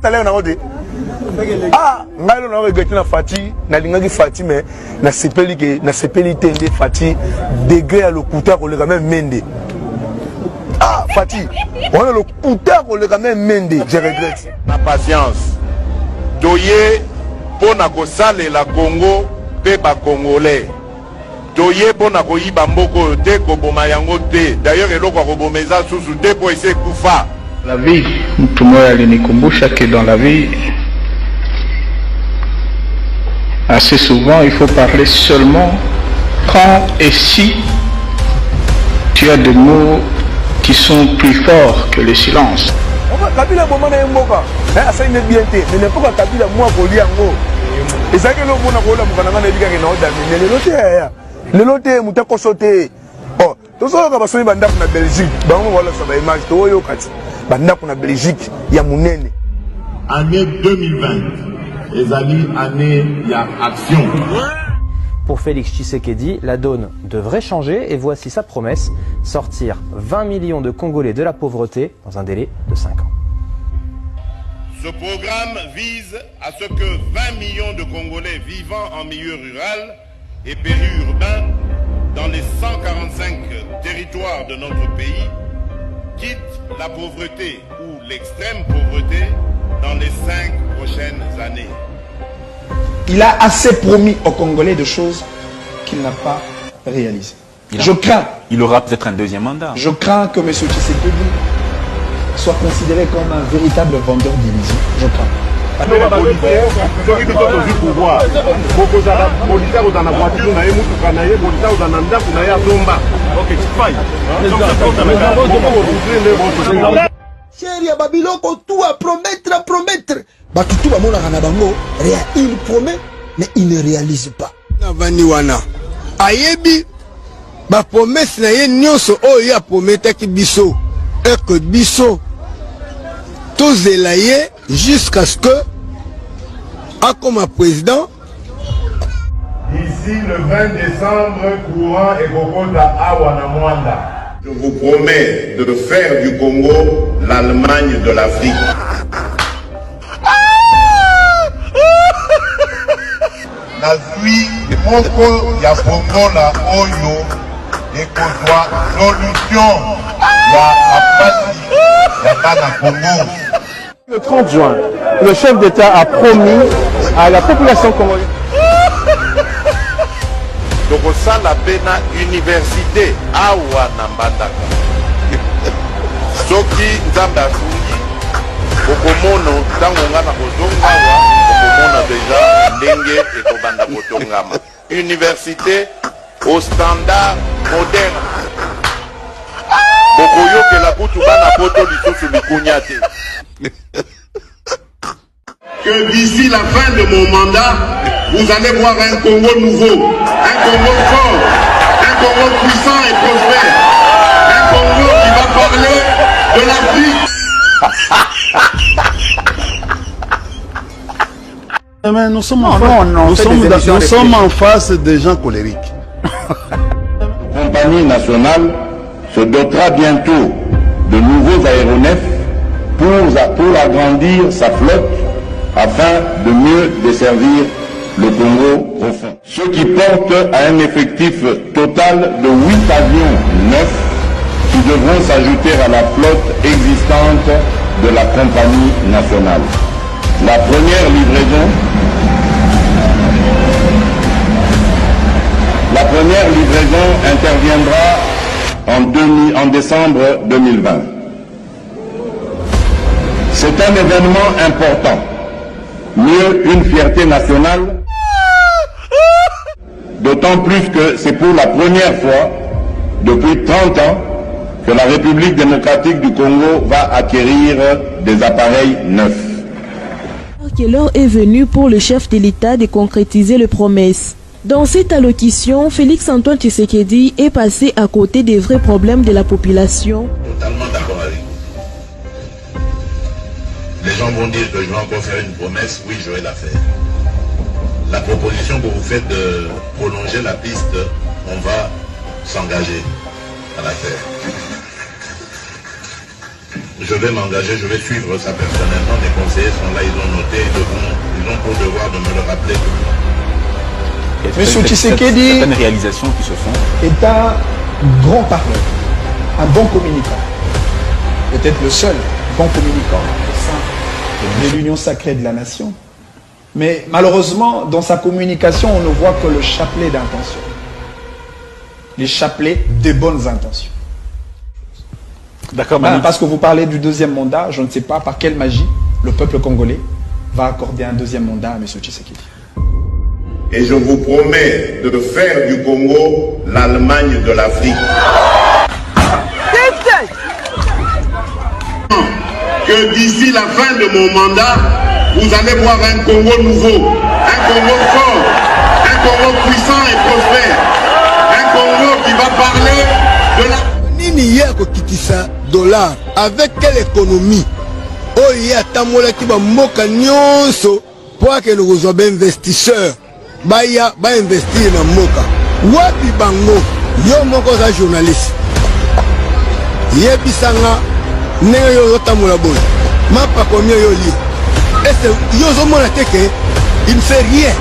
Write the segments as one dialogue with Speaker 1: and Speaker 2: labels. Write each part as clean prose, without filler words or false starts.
Speaker 1: salaire na rodé. Ah, ngalo na regretter na Fati, na lingaki Fati mais na sepeli tende Fati degré à l'okuta ko le quand même mende. Ah, Fati, on a le kuta ko le quand même mende, je regrette.
Speaker 2: Na patience. Doye pona ko sale la Congo pe ba congolais. Doye pona ko yiba mboko te ko boma yango te. D'ailleurs eloko ko bomeza susu te po ese kufa.
Speaker 3: La vie, mtu mmoja alinikumbusha que dans la vie, assez souvent, il faut parler seulement quand et si tu as des mots qui sont plus forts que le silence.
Speaker 1: Kabila bomana yemboka, asa ine biente, mais ne pas Kabila moi ko liango. Et ça que le mona ko la mukana na bika ke na oda mais le loté ya. Le loté mutako sauter. Oh, to so ka basoni banda na Belgique, bango wala sa ba image to yo kati. Banda na Belgique ya munene.
Speaker 4: Année 2020. Les amis, année il y a action.
Speaker 5: Pour Félix Tshisekedi, la donne devrait changer et voici sa promesse, sortir 20 millions de Congolais de la pauvreté dans un délai de 5 ans.
Speaker 2: Ce programme vise à ce que 20 millions de Congolais vivant en milieu rural et périurbain dans les 145 territoires de notre pays quittent la pauvreté ou l'extrême pauvreté dans les 5 prochaines années.
Speaker 6: Il a assez promis aux Congolais de choses qu'il n'a pas réalisées. Je crains.
Speaker 7: Il aura peut-être un deuxième mandat.
Speaker 6: Je crains que M. Tshisekedi soit considéré comme un véritable vendeur d'illusions. Je crains.
Speaker 8: Chéri, Babiloko, tout à promettre. Batutu bamona kana bango, il promet mais il ne réalise pas.
Speaker 9: Navani wana. Ayebi ba promesse na ye nyonso o ya prometa ki biso. Et que biso to zelaye jusqu'à ce que a comme président
Speaker 2: D'ici le 20 décembre, courant et Gokota Awana Mwanda. Je vous promets de faire du Congo l'Allemagne de l'Afrique. Nazui moko ya Congo la oyo ekozwa solution ya apasi ya bana Congo.
Speaker 10: Le 30 juin, le chef d'État a promis à la population congolaise
Speaker 2: tokosala pena université awa na Mbandaka. Soki nzambe asungi okomono ntango nga na kozonga awa okomona deja ndenge ekobanda kotongama. Université au standard moderne. Bokoyokela kutu bana poto lisusu likunya te. Que d'ici la fin de mon mandat, vous allez voir un Congo nouveau, un Congo fort, un Congo puissant et prospère, un Congo qui va parler de l'Afrique.
Speaker 11: Mais nous sommes en face des gens colériques.
Speaker 2: La compagnie nationale se dotera bientôt de nouveaux aéronefs pour agrandir sa flotte afin de mieux desservir le Congo profond. Ce qui porte à un effectif total de 8 avions neufs qui devront s'ajouter à la flotte existante de la compagnie nationale. La première livraison interviendra en décembre 2020. C'est un événement important, mieux une fierté nationale, d'autant plus que c'est pour la première fois depuis 30 ans que la République démocratique du Congo va acquérir des appareils neufs.
Speaker 12: L'heure est venue pour le chef de l'État de concrétiser les promesses. Dans cette allocution, Félix-Antoine Tshisekedi est passé à côté des vrais problèmes de la population.
Speaker 2: Totalement d'accord avec vous. Les gens vont dire que je vais encore faire une promesse, oui, je vais la faire. La proposition que vous faites de prolonger la piste, on va s'engager à la faire.
Speaker 4: je vais m'engager, je vais suivre ça personnellement. Mes conseillers sont là, ils ont noté, ils ont pour devoir de me le rappeler.
Speaker 6: Monsieur Tshisekedi,
Speaker 7: certaines réalisations qui se font,
Speaker 6: est un grand parleur, un bon communicant. Peut-être le seul bon communicant au sein de l'Union sacrée de la nation. Mais malheureusement, dans sa communication, on ne voit que le chapelet d'intentions. Les chapelets des bonnes intentions.
Speaker 7: D'accord,
Speaker 6: parce que vous parlez du deuxième mandat, je ne sais pas par quelle magie le peuple congolais va accorder un deuxième mandat à M. Tshisekedi.
Speaker 4: Et je vous promets de faire du Congo l'Allemagne de l'Afrique. Que d'ici la fin de mon mandat, vous allez voir un Congo nouveau, un Congo fort, un Congo puissant et prospère, un Congo qui va parler de la...
Speaker 9: Nini yako kitisa dollar avec quelle économie? Oh ya tamola ki ba moka nyonso pour que nous soyons investisseurs. Ba investir na moka. Wapi bango yo moko za journaliste. Yebisanga ndenge yo tamola boy. Mapa combien yo li? Est-ce yo zo mona teke il ne fait rien.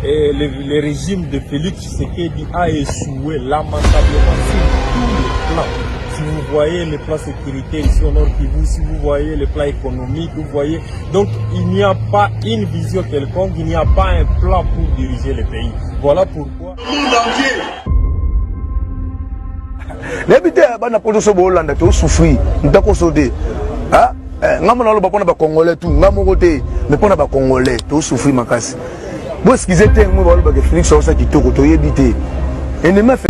Speaker 13: Et le régime de Félix Tshisekedi a échoué lamentablement sur tous les plans. Si vous voyez les plans sécuritaires ici au Nord Kivu, si vous voyez les plans économiques, vous voyez. Donc il n'y a pas une vision quelconque, il n'y a pas un plan pour diriger le pays. Voilà pourquoi.
Speaker 1: L'habité bana production Hollande to souffrir, ndako sodé. Ah, ngama na ba pona ba congolais tout, ngama côté, mais pona ba congolais to souffrir makasi. Bon, ce qu'ils étaient, moi, Félix, ça qui te côtoyait, et ne m'a fait.